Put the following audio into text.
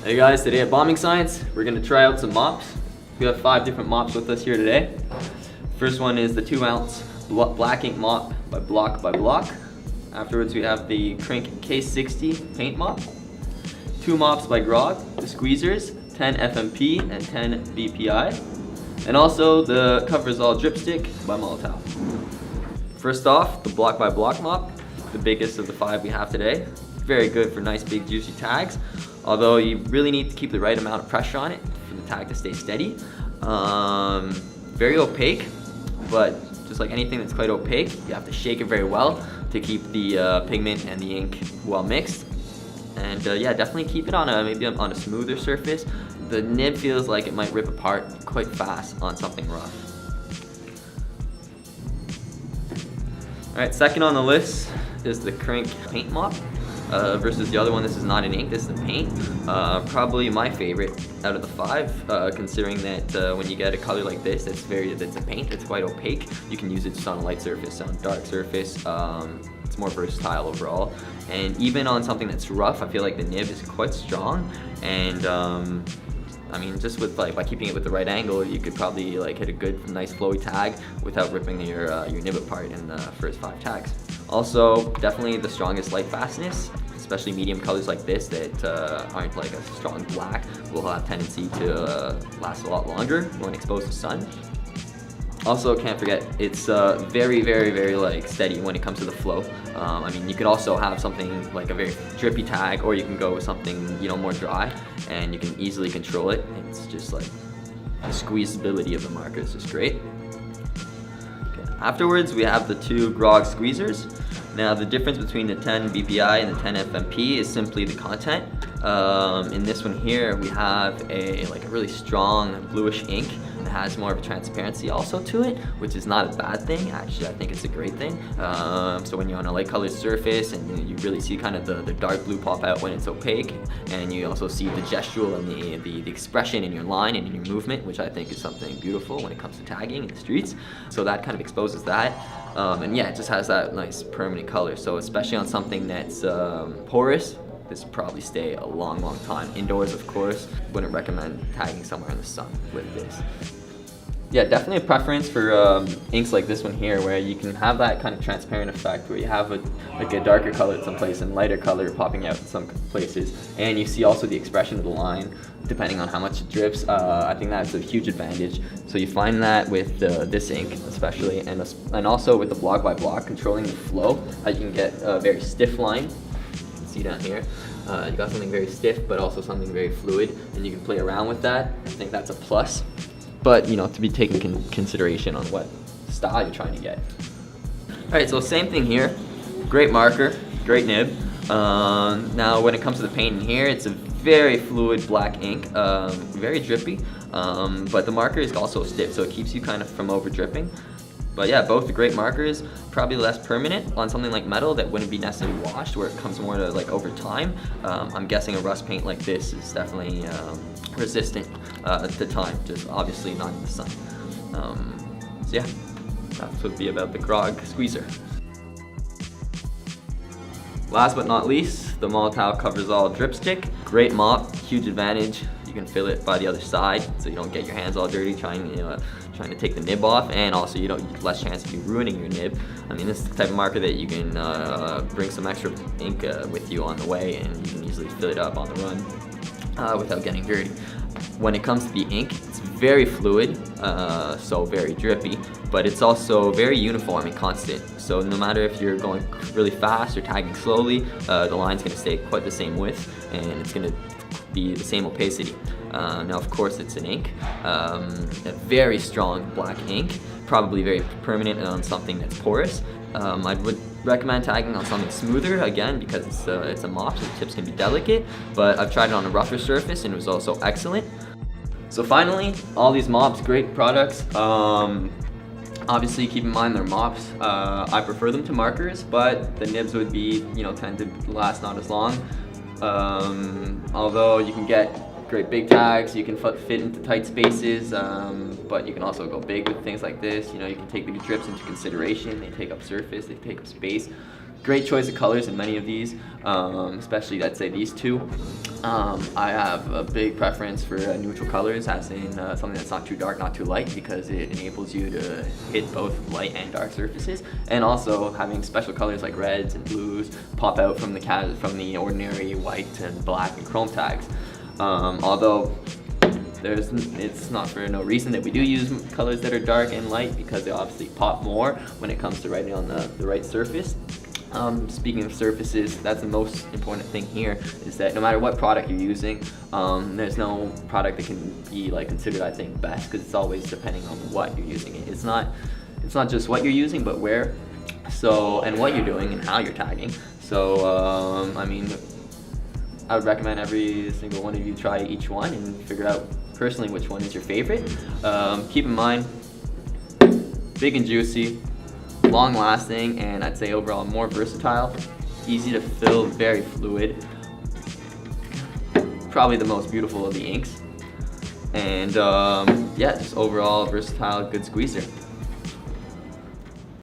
Hey guys, today at Bombing Science, we're going to try out some mops. We have 5 different mops with us here today. First one is the 2-ounce black ink mop by Block. Afterwards we have the Crink K60 paint mop. 2 mops by Grog, the squeezers, 10 FMP and 10 BPI. And also the Covers All dripstick by Molotov. First off, the Block mop, the biggest of the 5 we have today. Very good for nice big juicy tags, although you really need to keep the right amount of pressure on it for the tag to stay steady. Very opaque, but just like anything that's quite opaque, you have to shake it very well to keep the pigment and the ink well mixed. And yeah, definitely keep it on maybe on a smoother surface. The nib feels like it might rip apart quite fast on something rough. Alright, second on the list is the Crink paint mop. Versus the other one. This is not an ink, this is the paint. Probably my favorite out of the 5, considering that when you get a color like this, it's a paint, it's quite opaque. You can use it just on a light surface, on a dark surface. It's more versatile overall. And even on something that's rough, I feel like the nib is quite strong. And I mean, just with by keeping it with the right angle, you could probably hit a good, nice flowy tag without ripping your nib apart in the first 5 tags. Also, definitely the strongest light fastness, especially medium colors like this that aren't like a strong black, will have tendency to last a lot longer when exposed to sun. Also, can't forget, it's very steady when it comes to the flow. I mean, you could also have something like a very drippy tag, or you can go with something more dry, and you can easily control it. It's just like the squeezability of the marker is just great. Afterwards, we have the 2 Grog squeezers. Now, the difference between the 10 BPI and the 10 FMP is simply the content. In this one here, we have a really strong bluish ink that has more of a transparency also to it, which is not a bad thing. Actually, I think it's a great thing. So when you're on a light colored surface and you really see kind of the dark blue pop out when it's opaque, and you also see the gestural and the expression in your line and in your movement, which I think is something beautiful when it comes to tagging in the streets. So that kind of exposes that. And yeah, it just has that nice permanent color. So especially on something that's porous, this will probably stay a long time. Indoors, of course, wouldn't recommend tagging somewhere in the sun with this. Yeah, definitely a preference for inks like this one here, where you can have that kind of transparent effect, where you have a darker color in some place and lighter color popping out in some places, and you see also the expression of the line depending on how much it drips. I think that's a huge advantage. So you find that with this ink especially, and also with the Block by Block, controlling the flow, how you can get a very stiff line. You can see down here. You got something very stiff, but also something very fluid, and you can play around with that. I think that's a plus. But to be taken consideration on what style you're trying to get. Alright, so same thing here. Great marker, great nib. Now when it comes to the paint in here, it's a very fluid black ink, very drippy, but the marker is also stiff, so it keeps you kind of from over dripping. But yeah, both the great markers, probably less permanent on something like metal that wouldn't be necessarily washed, where it comes more to over time. I'm guessing a rust paint like this is definitely resistant to time, just obviously not in the sun. So yeah, that would be about the Grog squeezer. Last but not least, the Molotov Covers All dripstick. Great mop, huge advantage. You can fill it by the other side, so you don't get your hands all dirty trying to take the nib off, and also you don't less chance of you ruining your nib. I mean, this is the type of marker that you can bring some extra ink with you on the way, and you can easily fill it up on the run without getting dirty. When it comes to the ink, it's very fluid, so very drippy, but it's also very uniform and constant. So no matter if you're going really fast or tagging slowly, the line's going to stay quite the same width, and it's going to be the same opacity. Now, of course, it's an ink, a very strong black ink, probably very permanent on something that's porous. I would recommend tagging on something smoother, again, because it's a mop, so the tips can be delicate, but I've tried it on a rougher surface and it was also excellent. So finally, all these mops, great products. Obviously, keep in mind they're mops. I prefer them to markers, but the nibs would be, tend to last not as long. Although you can get great big tags, you can fit into tight spaces, but you can also go big with things like this. You can take the drips into consideration. They take up surface, they take up space. Great choice of colors in many of these, especially I'd say these two. I have a big preference for neutral colors, as in something that's not too dark, not too light, because it enables you to hit both light and dark surfaces. And also having special colors like reds and blues pop out from the ordinary white and black and chrome tags. Although it's not for no reason that we do use colors that are dark and light, because they obviously pop more when it comes to writing on the right surface. Speaking of surfaces, that's the most important thing here, is that no matter what product you're using, there's no product that can be like considered, I think, best, because it's always depending on what you're using. It's not just what you're using, but where, and what you're doing and how you're tagging. So I mean, I would recommend every single one of you try each one and figure out personally which one is your favorite. Keep in mind, big and juicy, long lasting, and I'd say overall more versatile, easy to fill, very fluid, probably the most beautiful of the inks, and yeah, just overall versatile, good squeezer.